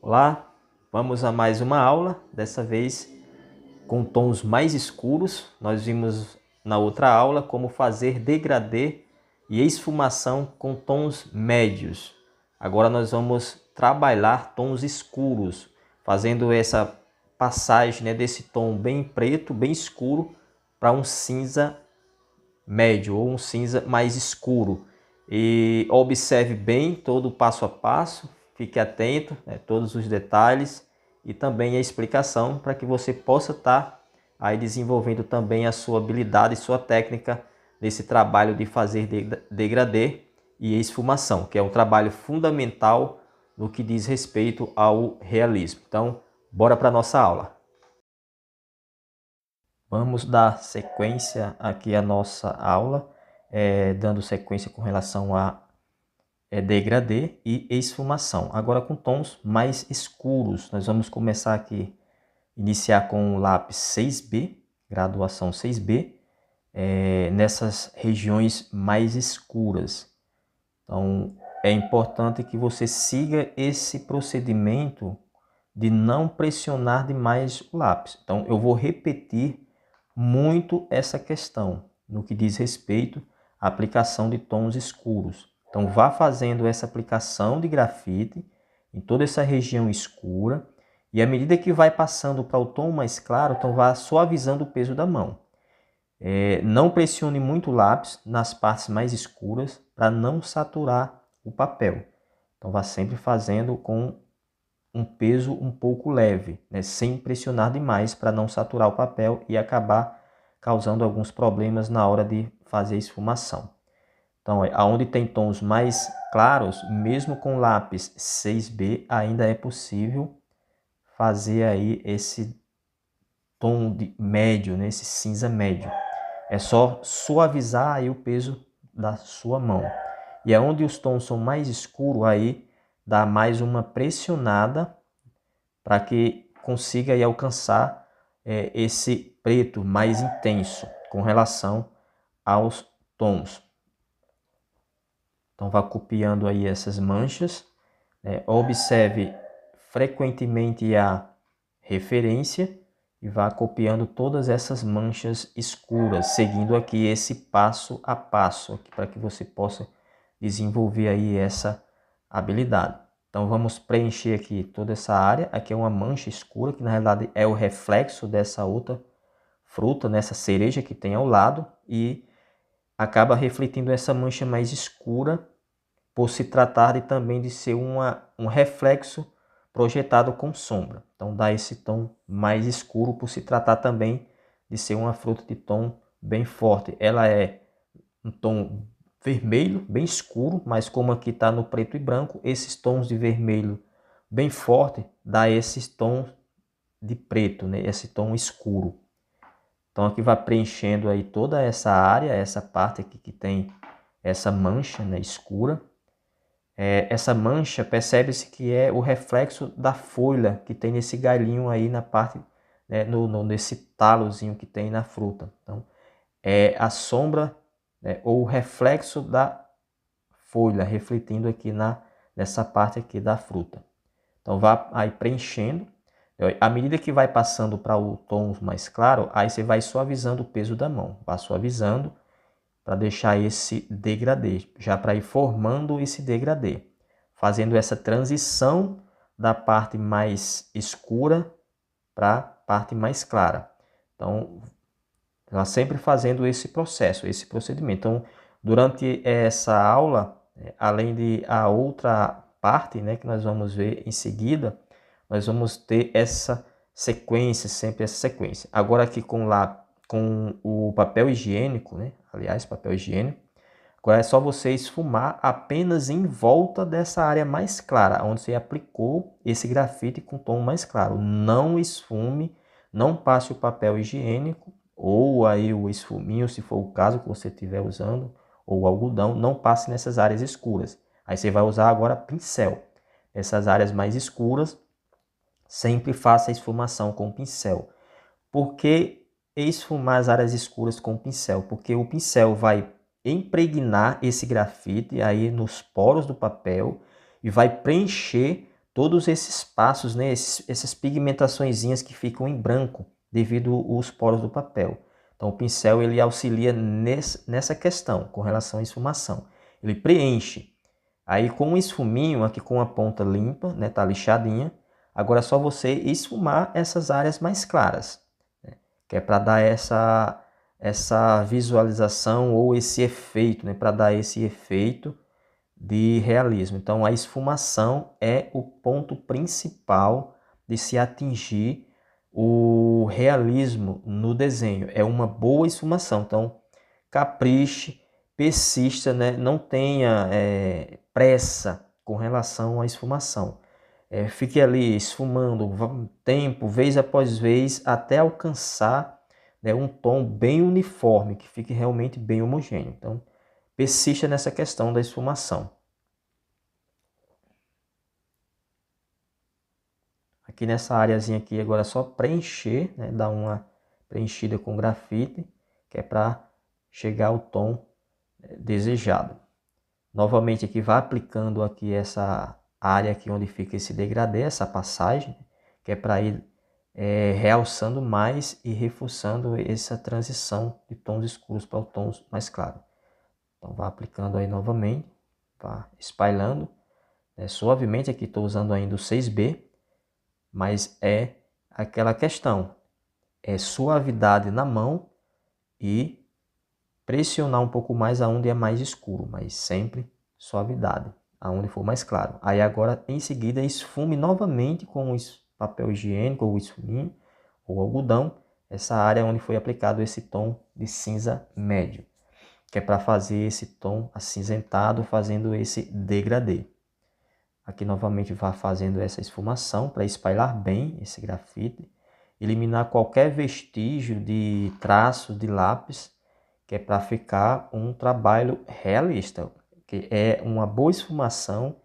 Olá, vamos a mais uma aula, dessa vez com tons mais escuros. Nós vimos na outra aula como fazer degradê e esfumação com tons médios. Agora nós vamos trabalhar tons escuros, fazendo essa passagem, desse tom bem preto, bem escuro, para um cinza médio ou um cinza mais escuro. E observe bem todo o passo a passo, fique atento, todos os detalhes e também a explicação para que você possa estar aí desenvolvendo também a sua habilidade e sua técnica nesse trabalho de fazer degradê e esfumação, que é um trabalho fundamental no que diz respeito ao realismo. Então, bora para a nossa aula. Vamos dar sequência aqui à nossa aula, dando sequência com relação a degradê e esfumação. Agora com tons mais escuros, nós vamos começar aqui, iniciar com o lápis 6B, graduação 6B, nessas regiões mais escuras. Então, é importante que você siga esse procedimento de não pressionar demais o lápis. Então, eu vou repetir muito essa questão no que diz respeito à aplicação de tons escuros. Então, vá fazendo essa aplicação de grafite em toda essa região escura e à medida que vai passando para o tom mais claro, então vá suavizando o peso da mão. Não pressione muito o lápis nas partes mais escuras para não saturar o papel. Então, vá sempre fazendo com um peso um pouco leve, sem pressionar demais para não saturar o papel e acabar causando alguns problemas na hora de fazer a esfumação. Então, aonde tem tons mais claros, mesmo com lápis 6B, ainda é possível fazer aí esse tom médio, esse cinza médio. É só suavizar aí o peso da sua mão. E aonde os tons são mais escuros, aí dá mais uma pressionada para que consiga aí alcançar esse preto mais intenso com relação aos tons. Então vá copiando aí essas manchas, observe frequentemente a referência e vá copiando todas essas manchas escuras, seguindo aqui esse passo a passo, para que você possa desenvolver aí essa habilidade. Então vamos preencher aqui toda essa área. Aqui é uma mancha escura, que na realidade é o reflexo dessa outra fruta, nessa cereja que tem ao lado, e acaba refletindo essa mancha mais escura, por se tratar também de ser um reflexo projetado com sombra. Então dá esse tom mais escuro, por se tratar também de ser uma fruta de tom bem forte. Ela é um tom vermelho, bem escuro, mas como aqui está no preto e branco, esses tons de vermelho bem forte dá esses tons de preto, esse tom escuro. Então aqui vai preenchendo aí toda essa área, essa parte aqui que tem essa mancha, escura. Essa mancha, percebe-se que é o reflexo da folha que tem nesse galhinho aí na parte, nesse talozinho que tem na fruta. Então é a sombra, ou o reflexo da folha refletindo aqui nessa parte aqui da fruta. Então vá aí preenchendo. À medida que vai passando para o tom mais claro, aí você vai suavizando o peso da mão. Vá suavizando para deixar esse degradê, já para ir formando esse degradê. Fazendo essa transição da parte mais escura para a parte mais clara. Então, ela sempre fazendo esse processo, esse procedimento. Então, durante essa aula, além de a outra parte, que nós vamos ver em seguida, nós vamos ter essa sequência, sempre essa sequência. Agora aqui com o papel higiênico, aliás, papel higiênico, agora é só você esfumar apenas em volta dessa área mais clara, onde você aplicou esse grafite com tom mais claro. Não esfume, não passe o papel higiênico, ou aí o esfuminho, se for o caso que você estiver usando, ou o algodão, não passe nessas áreas escuras. Aí você vai usar agora pincel. Essas áreas mais escuras, sempre faça a esfumação com pincel. Por que esfumar as áreas escuras com pincel? Porque o pincel vai impregnar esse grafite aí nos poros do papel e vai preencher todos esses passos, né, essas pigmentaçõezinhas que ficam em branco devido aos poros do papel. Então o pincel ele auxilia nessa questão com relação à esfumação. Ele preenche. Aí com um esfuminho aqui com a ponta limpa, né, tá lixadinha. Agora é só você esfumar essas áreas mais claras, né, que é para dar essa visualização ou esse efeito, né, para dar esse efeito de realismo. Então, a esfumação é o ponto principal de se atingir o realismo no desenho. É uma boa esfumação. Então, capriche, persista, né? Não tenha pressa com relação à esfumação. Fique ali esfumando tempo, vez após vez, até alcançar, né, um tom bem uniforme, que fique realmente bem homogêneo. Então, persista nessa questão da esfumação. Aqui nessa areazinha aqui agora é só preencher, né? Dar uma preenchida com grafite, que é para chegar ao tom desejado. Novamente aqui vai aplicando aqui essa área aqui onde fica esse degradê, essa passagem, que é para ir realçando mais e reforçando essa transição de tons escuros para os tons mais claros. Então vai aplicando aí novamente, vai espalhando, né, suavemente. Aqui estou usando ainda o 6B, mas é aquela questão, é suavidade na mão e pressionar um pouco mais aonde é mais escuro, mas sempre suavidade, aonde for mais claro. Aí agora em seguida esfume novamente com o papel higiênico ou esfuminho ou algodão, essa área onde foi aplicado esse tom de cinza médio, que é para fazer esse tom acinzentado, fazendo esse degradê. Aqui novamente vai fazendo essa esfumação para espalhar bem esse grafite, eliminar qualquer vestígio de traço de lápis, que é para ficar um trabalho realista, que é uma boa esfumação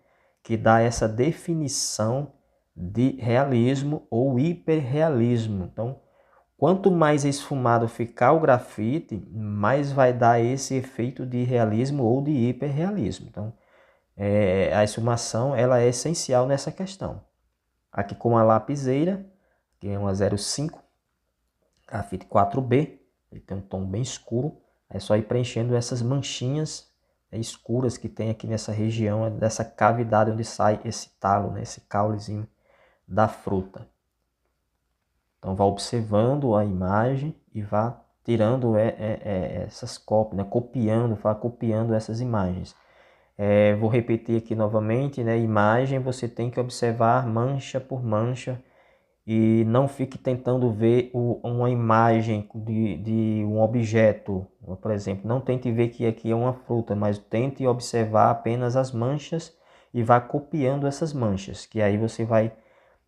que dá essa definição de realismo ou hiperrealismo. Então, quanto mais esfumado ficar o grafite, mais vai dar esse efeito de realismo ou de hiperrealismo. Então, a esfumação ela é essencial nessa questão. Aqui com a lapiseira, que é uma 05, grafite 4B, ele tem um tom bem escuro, é só ir preenchendo essas manchinhas escuras que tem aqui nessa região, dessa cavidade onde sai esse talo, né, esse caulezinho da fruta. Então vá observando a imagem e vá tirando essas cópias, né, copiando essas imagens. Vou repetir aqui novamente, né? Imagem, você tem que observar mancha por mancha e não fique tentando ver uma imagem de um objeto, por exemplo. Não tente ver que aqui é uma fruta, mas tente observar apenas as manchas e vá copiando essas manchas, que aí você vai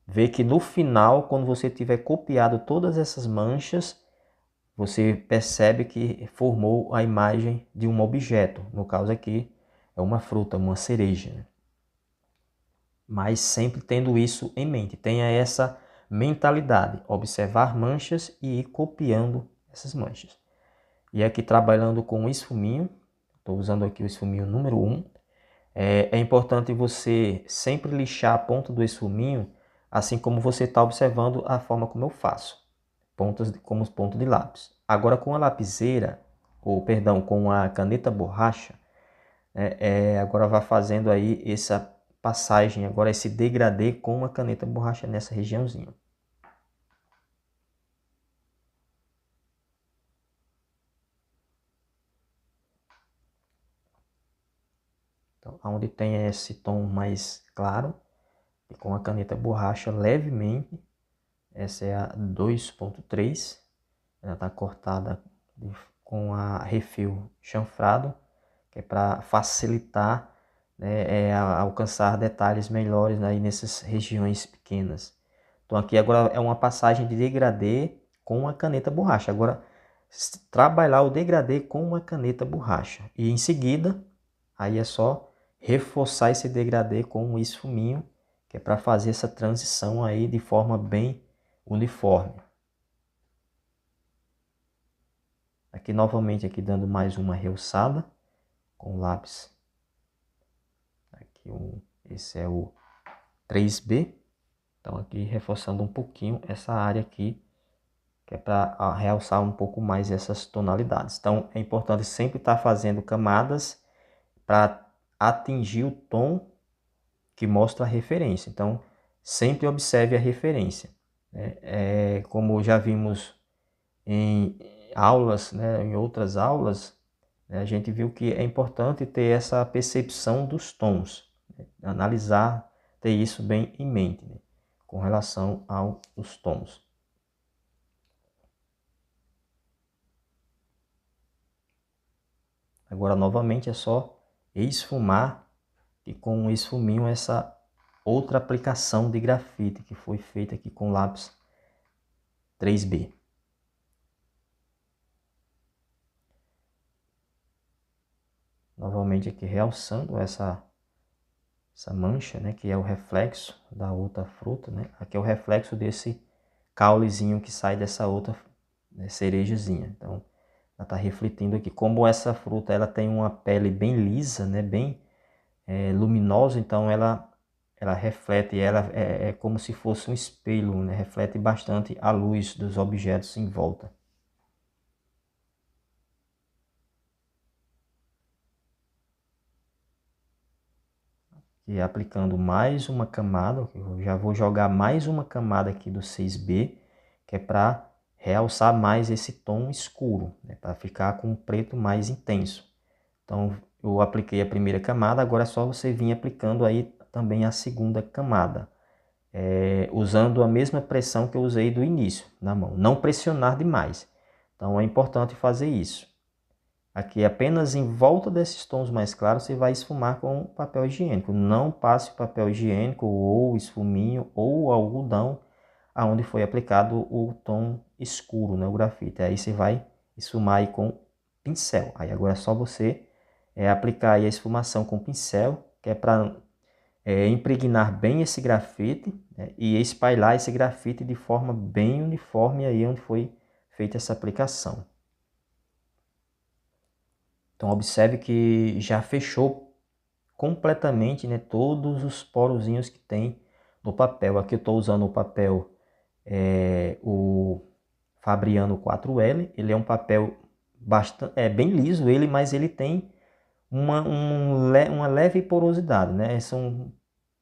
ver que no final, quando você tiver copiado todas essas manchas, você percebe que formou a imagem de um objeto. No caso aqui, é uma fruta, uma cereja. Mas sempre tendo isso em mente. Tenha essa mentalidade. Observar manchas e ir copiando essas manchas. E aqui trabalhando com o esfuminho. Estou usando aqui o esfuminho número 1. É importante você sempre lixar a ponta do esfuminho, assim como você está observando a forma como eu faço. Pontas como os pontos de lápis. Agora com a lapiseira, ou perdão, com a caneta borracha, agora vai fazendo aí essa passagem, agora esse degradê com a caneta borracha nessa regiãozinha. Então, onde tem esse tom mais claro, e com a caneta borracha levemente, essa é a 2.3, ela está cortada com a refil chanfrado, que é para facilitar, né, alcançar detalhes melhores aí nessas regiões pequenas. Então aqui agora é uma passagem de degradê com a caneta borracha. Agora trabalhar o degradê com uma caneta borracha. E em seguida, aí é só reforçar esse degradê com um esfuminho, que é para fazer essa transição aí de forma bem uniforme. Aqui novamente aqui dando mais uma realçada com o lápis. Aqui esse é o 3B. Então aqui reforçando um pouquinho essa área aqui, que é para realçar um pouco mais essas tonalidades. Então é importante sempre estar fazendo camadas para atingir o tom que mostra a referência. Então sempre observe a referência. Como já vimos em aulas, né, em outras aulas, né, a gente viu que é importante ter essa percepção dos tons, né, analisar, ter isso bem em mente, né, com relação aos tons. Agora, novamente, é só esfumar e com um esfuminho essa outra aplicação de grafite que foi feita aqui com lápis 3B. Novamente aqui realçando essa mancha, né, que é o reflexo da outra fruta, né? Aqui é o reflexo desse caulezinho que sai dessa outra, né, cerejazinha. Então, ela está refletindo aqui. Como essa fruta ela tem uma pele bem lisa, né, bem luminosa, então ela reflete, ela é como se fosse um espelho, né? Reflete bastante a luz dos objetos em volta. E aplicando mais uma camada, eu já vou jogar mais uma camada aqui do 6B, que é para realçar mais esse tom escuro, né? Para ficar com um preto mais intenso. Então eu apliquei a primeira camada, agora é só você vir aplicando aí também a segunda camada. Usando a mesma pressão que eu usei do início na mão, não pressionar demais. Então é importante fazer isso. Aqui apenas em volta desses tons mais claros você vai esfumar com papel higiênico. Não passe papel higiênico ou esfuminho ou algodão aonde foi aplicado o tom escuro, né, o grafite. Aí você vai esfumar aí com pincel. Aí agora é só você aplicar aí a esfumação com pincel, que é para impregnar bem esse grafite, né, e espalhar esse grafite de forma bem uniforme aí onde foi feita essa aplicação. Então observe que já fechou completamente, né, todos os porozinhos que tem no papel. Aqui eu estou usando o papel, o Fabriano 4L. Ele é um papel bem liso, mas ele tem uma leve porosidade, né? São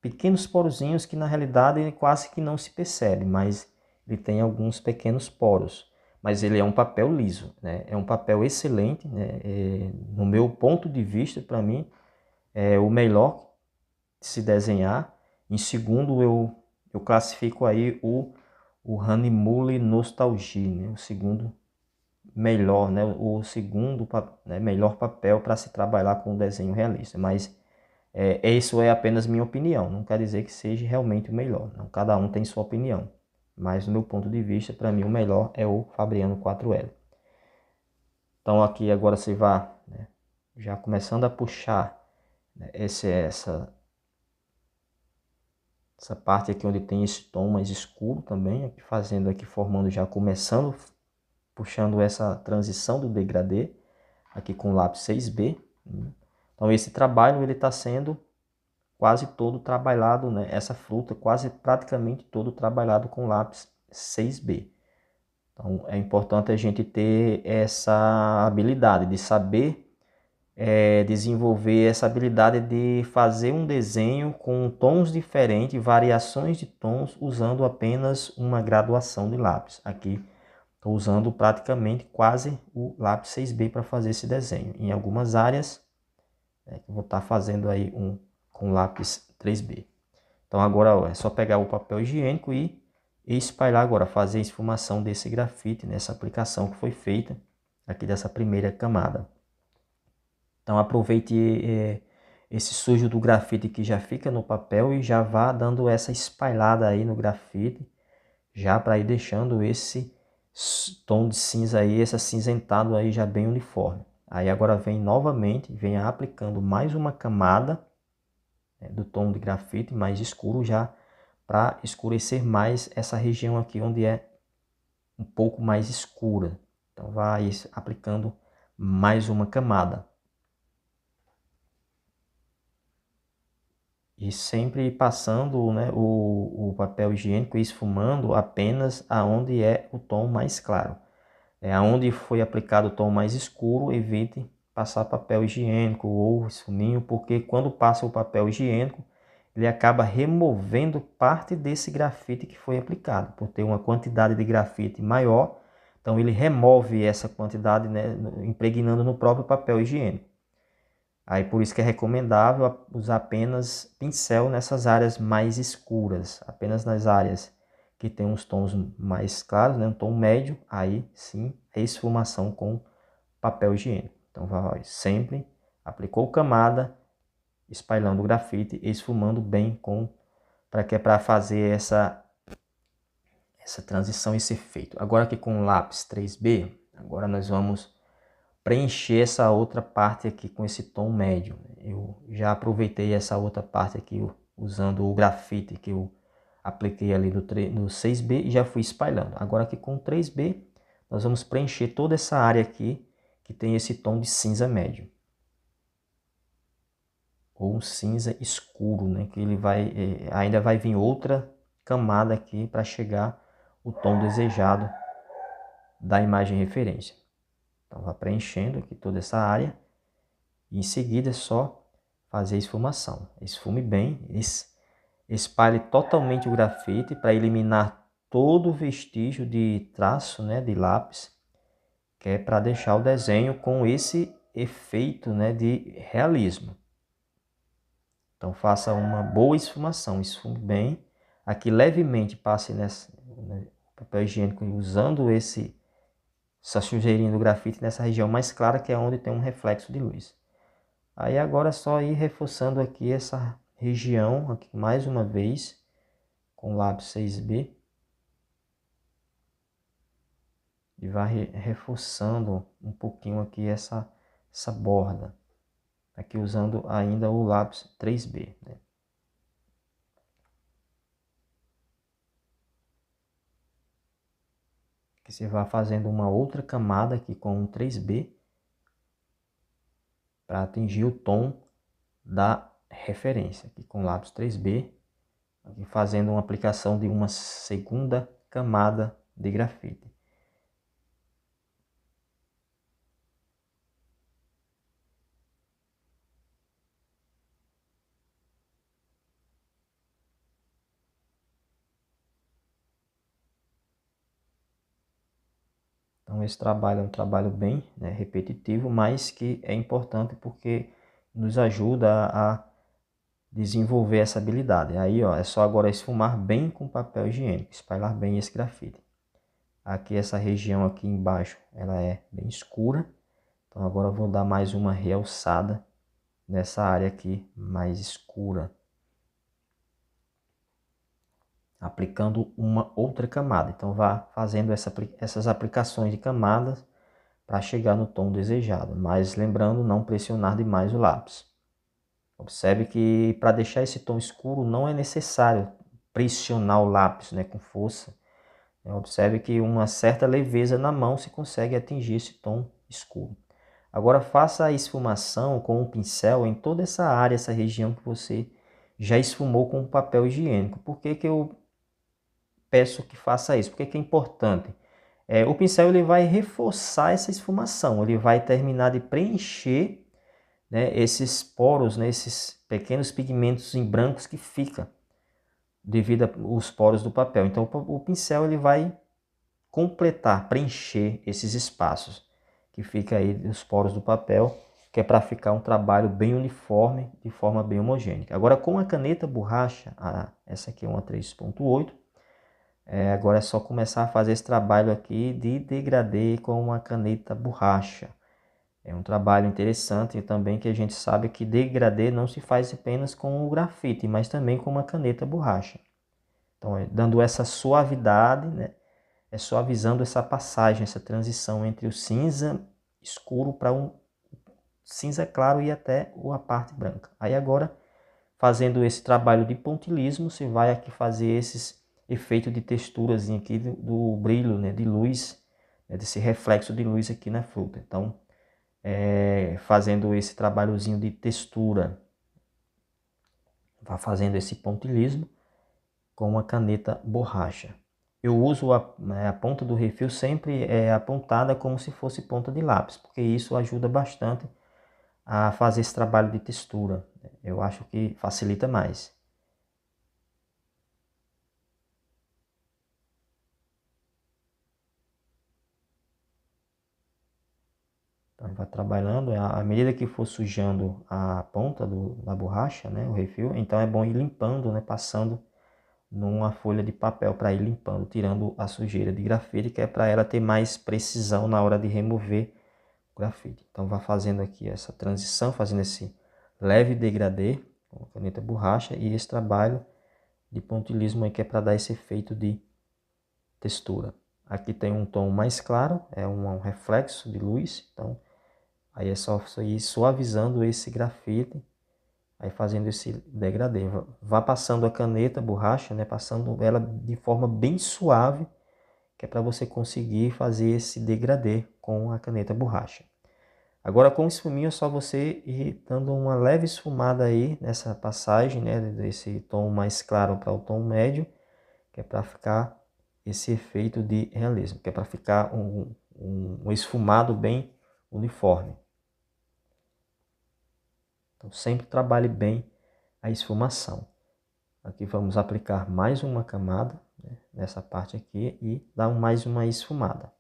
pequenos porozinhos que na realidade quase que não se percebe, mas ele tem alguns pequenos poros. Mas ele é um papel liso, né? É um papel excelente, né? No meu ponto de vista, para mim, é o melhor de se desenhar. Em segundo, eu classifico aí o Hahnemühle Nostalgie, né? O segundo melhor, né? O segundo, né, melhor papel para se trabalhar com o desenho realista. Mas isso é apenas minha opinião, não quer dizer que seja realmente o melhor. Não, cada um tem sua opinião. Mas do meu ponto de vista, para mim o melhor é o Fabriano 4L. Então aqui agora você vai, né, já começando a puxar, né, essa parte aqui onde tem esse tom mais escuro também, aqui fazendo aqui, formando já, começando, puxando essa transição do degradê, aqui com o lápis 6B. Então esse trabalho ele está sendo quase todo trabalhado, né? Essa fruta quase praticamente todo trabalhado com lápis 6B. Então é importante a gente ter essa habilidade de saber desenvolver essa habilidade de fazer um desenho com tons diferentes, variações de tons, usando apenas uma graduação de lápis. Aqui estou usando praticamente quase o lápis 6B para fazer esse desenho. Em algumas áreas, eu vou estar fazendo aí com lápis 3B. Então agora é só pegar o papel higiênico e espalhar agora, fazer a esfumação desse grafite nessa aplicação que foi feita aqui dessa primeira camada. Então aproveite esse sujo do grafite que já fica no papel e já vá dando essa espalhada aí no grafite, já para ir deixando esse tom de cinza aí, esse acinzentado aí já bem uniforme. Aí agora vem novamente, venha aplicando mais uma camada, né, do tom de grafite mais escuro, já para escurecer mais essa região aqui onde é um pouco mais escura. Então vai aplicando mais uma camada. E sempre passando, né, o papel higiênico e esfumando apenas aonde é o tom mais claro. Aonde foi aplicado o tom mais escuro, evite passar papel higiênico ou esfuminho, porque quando passa o papel higiênico, ele acaba removendo parte desse grafite que foi aplicado, por ter uma quantidade de grafite maior, então ele remove essa quantidade, né, impregnando no próprio papel higiênico. Aí por isso que é recomendável usar apenas pincel nessas áreas mais escuras, apenas nas áreas que tem uns tons mais claros, né, um tom médio, aí sim é esfumação com papel higiênico. Então vai sempre aplicou camada, espalhando o grafite e esfumando bem com para fazer essa transição, esse efeito. Agora aqui com o lápis 3B, agora nós vamos preencher essa outra parte aqui com esse tom médio. Eu já aproveitei essa outra parte aqui usando o grafite que eu apliquei ali no 6B e já fui espalhando. Agora aqui com o 3B nós vamos preencher toda essa área aqui que tem esse tom de cinza médio. Ou um cinza escuro, né? Que ele vai, ainda vai vir outra camada aqui para chegar o tom desejado da imagem referência. Então vai preenchendo aqui toda essa área e em seguida é só fazer a esfumação. Esfume bem, espalhe totalmente o grafite para eliminar todo o vestígio de traço, né, de lápis, que é para deixar o desenho com esse efeito, né, de realismo. Então faça uma boa esfumação, esfume bem. Aqui levemente passe nesse papel higiênico usando essa sujeirinha do grafite nessa região mais clara, que é onde tem um reflexo de luz. Aí agora é só ir reforçando aqui essa região, aqui mais uma vez, com o lápis 6B. E vai reforçando um pouquinho aqui essa borda. Aqui usando ainda o lápis 3B, né? Que você vai fazendo uma outra camada aqui com o 3B para atingir o tom da referência. Aqui com o lápis 3B, aqui fazendo uma aplicação de uma segunda camada de grafite. Então esse trabalho é um trabalho bem, né, repetitivo, mas que é importante porque nos ajuda a desenvolver essa habilidade. Aí ó, é só agora esfumar bem com papel higiênico, espalhar bem esse grafite. Aqui essa região aqui embaixo, ela é bem escura. Então agora eu vou dar mais uma realçada nessa área aqui mais escura, aplicando uma outra camada. Então vá fazendo essas aplicações de camadas para chegar no tom desejado, mas lembrando não pressionar demais o lápis. Observe que para deixar esse tom escuro não é necessário pressionar o lápis, né, com força. Observe que uma certa leveza na mão se consegue atingir esse tom escuro. Agora faça a esfumação com o pincel em toda essa área, essa região que você já esfumou com o papel higiênico. Por que que eu peço que faça isso? Porque que é importante? O pincel ele vai reforçar essa esfumação, ele vai terminar de preencher, né, esses poros, né, esses pequenos pigmentos em brancos que ficam devido aos poros do papel. Então o pincel ele vai completar, preencher esses espaços que fica aí dos poros do papel, que é para ficar um trabalho bem uniforme, de forma bem homogênea. Agora com a caneta borracha, essa aqui é uma 3.8, agora é só começar a fazer esse trabalho aqui de degradê com uma caneta borracha. É um trabalho interessante também, que a gente sabe que degradê não se faz apenas com o grafite, mas também com uma caneta borracha. Então, dando essa suavidade, né, suavizando essa passagem, essa transição entre o cinza escuro para um cinza claro e até a parte branca. Aí agora, fazendo esse trabalho de pontilismo, você vai aqui fazer esses efeitos de texturas aqui do brilho, né, de luz, né, desse reflexo de luz aqui na fruta. Então, fazendo esse trabalhozinho de textura, vá fazendo esse pontilhismo com a caneta borracha. Eu uso a ponta do refil sempre apontada como se fosse ponta de lápis, porque isso ajuda bastante a fazer esse trabalho de textura. Eu acho que facilita mais. Então, vai trabalhando, à medida que for sujando a ponta da borracha, né, o refil, então é bom ir limpando, né, passando numa folha de papel para ir limpando, tirando a sujeira de grafite, que é para ela ter mais precisão na hora de remover o grafite. Então vá fazendo aqui essa transição, fazendo esse leve degradê com a caneta borracha e esse trabalho de pontilhismo aí que é para dar esse efeito de textura. Aqui tem um tom mais claro, é um reflexo de luz, então aí é só ir suavizando esse grafite, aí fazendo esse degradê. Vá passando a caneta, borracha, né, passando ela de forma bem suave, que é para você conseguir fazer esse degradê com a caneta borracha. Agora com o esfuminho é só você ir dando uma leve esfumada aí nessa passagem, né, desse tom mais claro para o tom médio, que é para ficar esse efeito de realismo, que é para ficar um esfumado bem uniforme. Então sempre trabalhe bem a esfumação. Aqui vamos aplicar mais uma camada, né, nessa parte aqui e dar mais uma esfumada.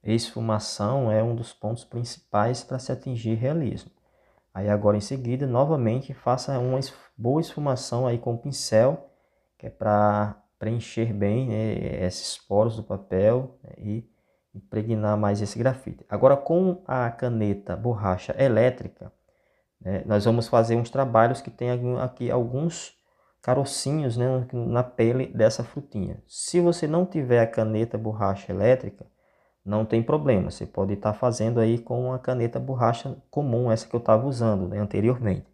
Esfumação é um dos pontos principais para se atingir realismo. Aí agora em seguida, novamente, faça uma boa esfumação aí com o pincel, que é para preencher bem, né, esses poros do papel, né, e impregnar mais esse grafite. Agora com a caneta borracha elétrica, né, nós vamos fazer uns trabalhos que tem aqui alguns carocinhos, né, na pele dessa frutinha. Se você não tiver a caneta borracha elétrica, não tem problema, você pode estar fazendo aí com a caneta borracha comum, essa que eu estava usando, né, anteriormente.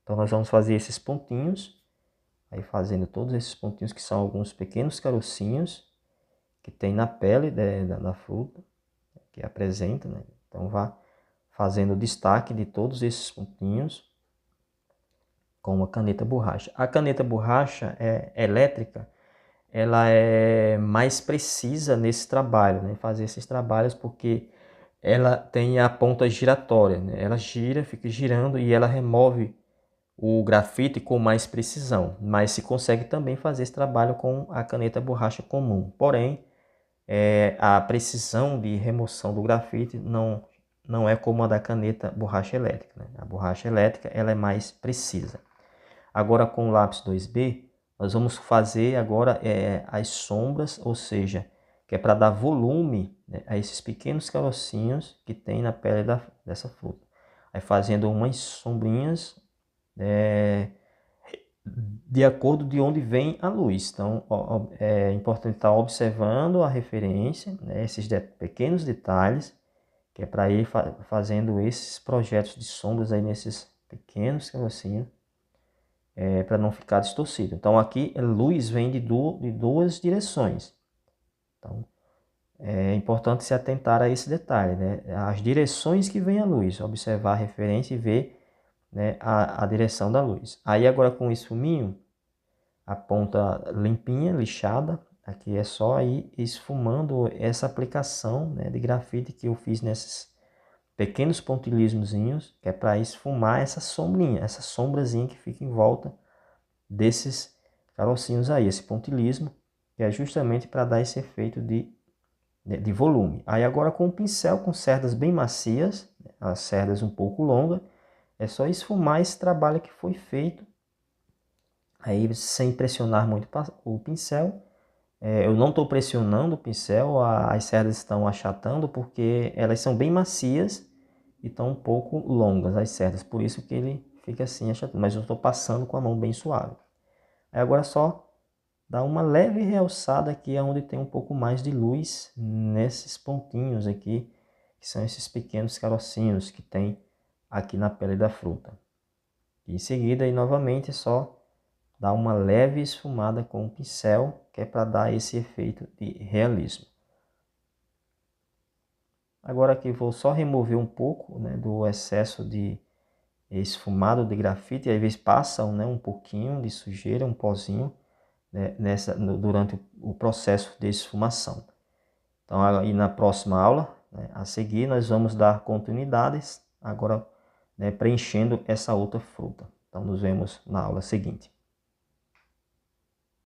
Então nós vamos fazer esses pontinhos, aí fazendo todos esses pontinhos que são alguns pequenos carocinhos que tem na pele da fruta, que apresenta, né? Então vá fazendo o destaque de todos esses pontinhos com a caneta borracha. A caneta borracha elétrica, ela é mais precisa nesse trabalho, né? Fazer esses trabalhos porque ela tem a ponta giratória, né? Ela gira, fica girando e ela remove o grafite com mais precisão, mas se consegue também fazer esse trabalho com a caneta borracha comum. Porém, a precisão de remoção do grafite não é como a da caneta borracha elétrica, né? A borracha elétrica ela é mais precisa. Agora com o lápis 2B, nós vamos fazer agora as sombras, ou seja, que é para dar volume, né, a esses pequenos carocinhos que tem na pele dessa fruta. Aí fazendo umas sombrinhas de acordo de onde vem a luz. Então é importante estar observando a referência, né, esses pequenos detalhes, que é para ir fazendo esses projetos de sombras aí nesses pequenos carocinhos, para não ficar distorcido. Então aqui a luz vem de duas direções. Então é importante se atentar a esse detalhe, né? As direções que vem a luz, observar a referência e ver, né, a direção da luz. Aí agora com o esfuminho, a ponta limpinha, lixada, aqui é só ir esfumando essa aplicação, né, de grafite que eu fiz nesses pequenos pontilhismozinhos, que é para esfumar essa sombrinha, essa sombrazinha que fica em volta desses carocinhos aí, esse pontilhismo, que é justamente para dar esse efeito de volume. Aí agora com o pincel, com cerdas bem macias, as cerdas um pouco longas, é só esfumar esse trabalho que foi feito, aí sem pressionar muito o pincel. Eu não estou pressionando o pincel, as cerdas estão achatando porque elas são bem macias e estão um pouco longas as cerdas, por isso que ele fica assim achatando, mas eu estou passando com a mão bem suave. Aí agora é só dar uma leve realçada aqui onde tem um pouco mais de luz nesses pontinhos aqui, que são esses pequenos carocinhos que tem aqui na pele da fruta. E em seguida, aí, novamente, é só dar uma leve esfumada com o pincel, que é para dar esse efeito de realismo. Agora aqui vou só remover um pouco, né, do excesso de esfumado de grafite, e às vezes passa, né, um pouquinho de sujeira, um pozinho, né, durante o processo de esfumação. Então, aí na próxima aula, né, a seguir, nós vamos dar continuidades, agora, né, preenchendo essa outra fruta. Então, nos vemos na aula seguinte.